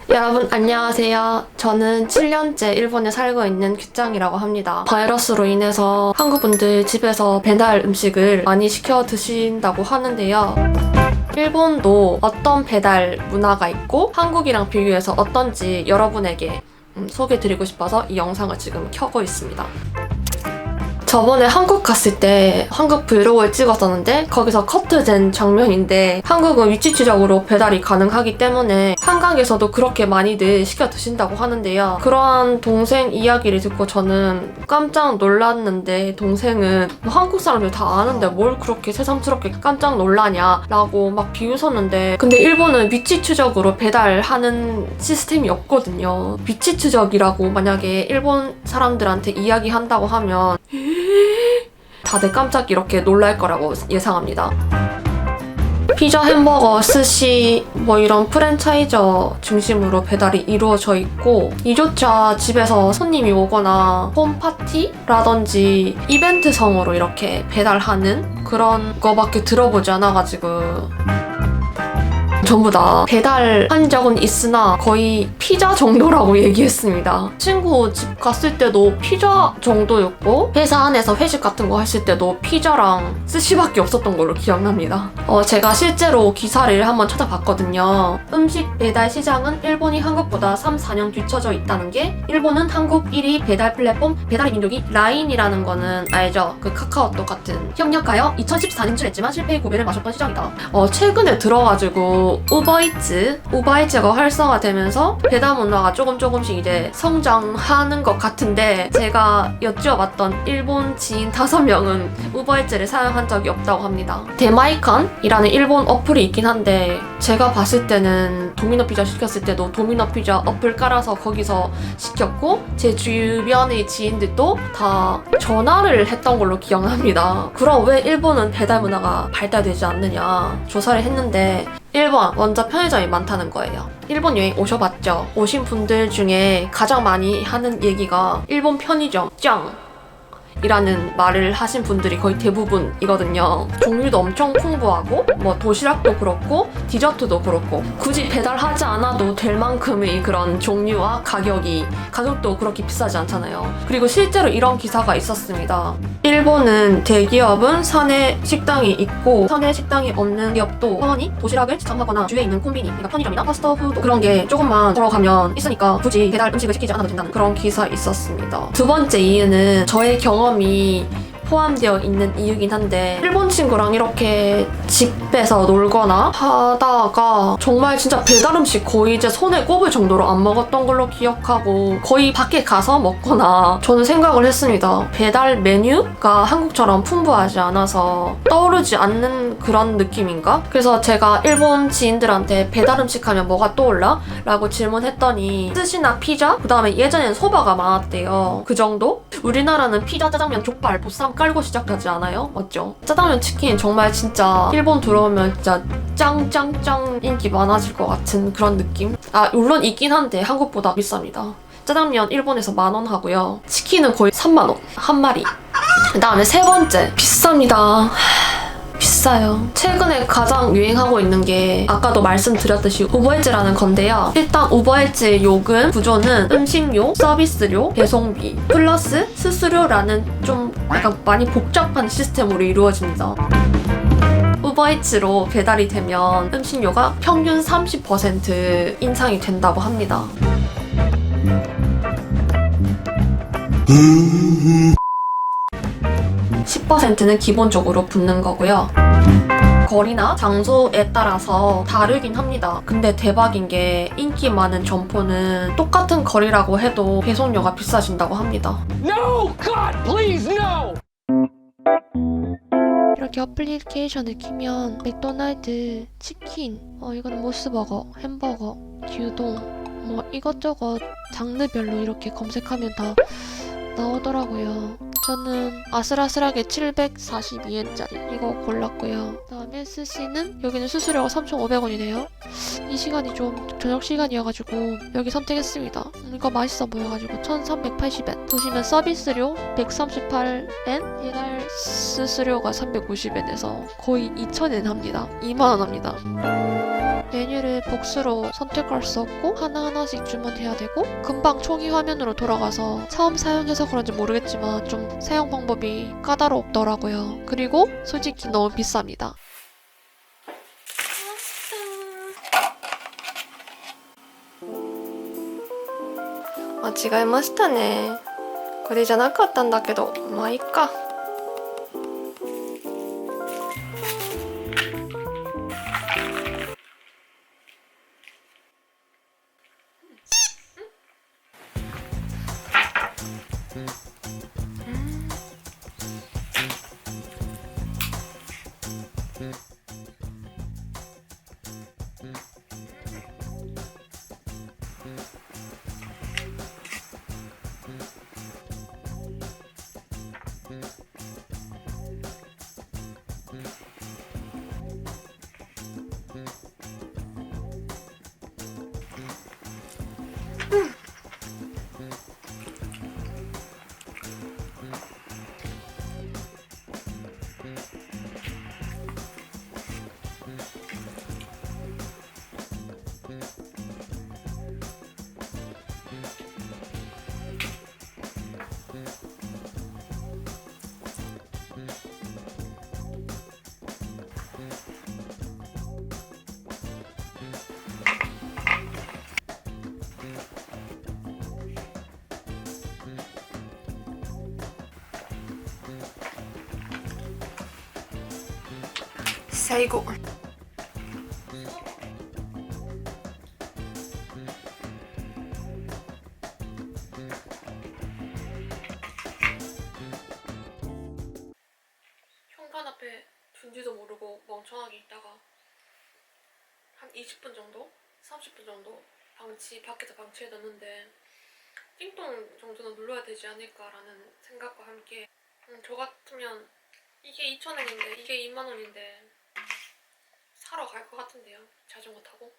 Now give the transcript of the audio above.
여러분 안녕하세요. 저는 7년째 일본에 살고 있는 규짱이라고 합니다. 바이러스로 인해서 한국분들 집에서 배달 음식을 많이 시켜 드신다고 하는데요. 일본도 어떤 배달 문화가 있고 한국이랑 비교해서 어떤지 여러분에게 소개해드리고 싶어서 이 영상을 지금 켜고 있습니다. 저번에 한국 갔을 때 한국 브이로그를 찍었었는데 거기서 커트된 장면인데 한국은 위치 추적으로 배달이 가능하기 때문에 한강에서도 그렇게 많이들 시켜 드신다고 하는데요. 그러한 동생 이야기를 듣고 저는 깜짝 놀랐는데 동생은 뭐 한국 사람들 다 아는데 뭘 그렇게 새삼스럽게 깜짝 놀라냐 라고 막 비웃었는데 근데 일본은 위치 추적으로 배달하는 시스템이 없거든요. 위치 추적이라고 만약에 일본 사람들한테 이야기한다고 하면 다들 깜짝 이렇게 놀랄 거라고 예상합니다. 피자, 햄버거, 스시 뭐 이런 프랜차이저 중심으로 배달이 이루어져 있고 이조차 집에서 손님이 오거나 홈파티라든지 이벤트성으로 이렇게 배달하는 그런 거밖에 들어보지 않아가지고 전부 다 배달한 적은 있으나 거의 피자 정도라고 얘기했습니다. 친구 집 갔을 때도 피자 정도였고 회사 안에서 회식 같은 거 했을 때도 피자랑 스시밖에 없었던 걸로 기억납니다. 제가 실제로 기사를 한번 찾아봤거든요. 음식 배달 시장은 일본이 한국보다 3, 4년 뒤처져 있다는 게 일본은 한국 1위 배달 플랫폼 배달의 민족이 라인이라는 거는 알죠? 그 카카오톡 같은 협력하여 2014년 진출했지만 실패의 고비를 마셨던 시장이다. 최근에 들어가지고 우버이츠가 활성화되면서 배달 문화가 조금씩 이제 성장하는 것 같은데 제가 여쭈어봤던 일본 지인 5명은 우버이츠를 사용한 적이 없다고 합니다. 데마이칸이라는 일본 어플이 있긴 한데 제가 봤을 때는 도미노 피자 시켰을 때도 도미노 피자 어플 깔아서 거기서 시켰고 제 주변의 지인들도 다 전화를 했던 걸로 기억납니다. 그럼 왜 일본은 배달 문화가 발달되지 않느냐 조사를 했는데 1번, 먼저 편의점이 많다는 거예요. 일본 여행 오셔봤죠? 오신 분들 중에 가장 많이 하는 얘기가 일본 편의점 짱! 이라는 말을 하신 분들이 거의 대부분이거든요. 종류도 엄청 풍부하고 뭐 도시락도 그렇고 디저트도 그렇고 굳이 배달하지 않아도 될 만큼의 그런 종류와 가격도 그렇게 비싸지 않잖아요. 그리고 실제로 이런 기사가 있었습니다. 일본은 대기업은 사내 식당이 있고 사내 식당이 없는 기업도 성원이 도시락을 지참하거나 주위에 있는 콤비니 그러니까 편의점이나 파스트푸드 그런 게 조금만 걸어가면 있으니까 굳이 배달 음식을 시키지 않아도 된다는 그런 기사 있었습니다. 두 번째 이유는 저의 경험이 포함되어 있는 이유긴 한데 일본 친구랑 이렇게 집에서 놀거나 하다가 정말 진짜 배달 음식 거의 이제 손에 꼽을 정도로 안 먹었던 걸로 기억하고 거의 밖에 가서 먹거나 저는 생각을 했습니다. 배달 메뉴가 한국처럼 풍부하지 않아서 떠오르지 않는 그런 느낌인가? 그래서 제가 일본 지인들한테 배달 음식 하면 뭐가 떠올라? 라고 질문했더니 스시나 피자? 그 다음에 예전엔 소바가 많았대요. 그 정도? 우리나라는 피자, 짜장면, 족발, 보쌈 깔고 시작하지 않아요? 맞죠? 짜장면 치킨 정말 진짜 일본 들어오면 진짜 짱짱짱 인기 많아질 것 같은 그런 느낌? 물론 있긴 한데 한국보다 비쌉니다. 짜장면 일본에서 10,000원 하고요. 치킨은 거의 30,000원 한 마리. 그 다음에 세 번째 비쌉니다. 비싸요. 최근에 가장 유행하고 있는 게 아까도 말씀드렸듯이 우버이츠라는 건데요. 일단 우버이츠의 요금 구조는 음식료, 서비스료, 배송비 플러스 수수료라는 좀 약간 많이 복잡한 시스템으로 이루어집니다. 우버이츠로 배달이 되면 음식료가 평균 30% 인상이 된다고 합니다. 10%는 기본적으로 붙는 거고요. 거리나 장소에 따라서 다르긴 합니다. 근데 대박인 게 인기 많은 점포는 똑같은 거리라고 해도 배송료가 비싸진다고 합니다. No! God, please, no! 이렇게 어플리케이션을 키면 맥도날드, 치킨, 이건 모스버거, 햄버거, 규동 뭐 이것저것 장르별로 이렇게 검색하면 다 나오더라고요. 저는 아슬아슬하게 742엔짜리 이거 골랐고요. 그 다음에 스시는 여기는 수수료가 3,500원이네요. 이 시간이 좀 저녁 시간이어가지고 여기 선택했습니다. 이거 맛있어 보여가지고 1,380엔. 보시면 서비스료 138엔, 배달 수수료가 350엔에서 거의 2,000엔 합니다. 2만원 합니다. 메뉴를 복수로 선택할 수 없고 하나하나씩 주문해야 되고 금방 초기 화면으로 돌아가서 처음 사용해서 그런지 모르겠지만 좀 사용 방법이 까다롭더라고요. 그리고 솔직히 너무 비쌉니다.間違えましたね。これじゃなかったんだけど、まあいいか。最後。현관 앞에 둔지도 모르고 멍청하게 있다가 한 20분 정도? 30분 정도 밖에서 방치해 놨는데 띵동 정도는 눌러야 되지 않을까라는 생각과 함께 저 같으면 이게 2,000원인데 이게 2만 원인데 사러 갈 것 같은데요. 자전거 타고.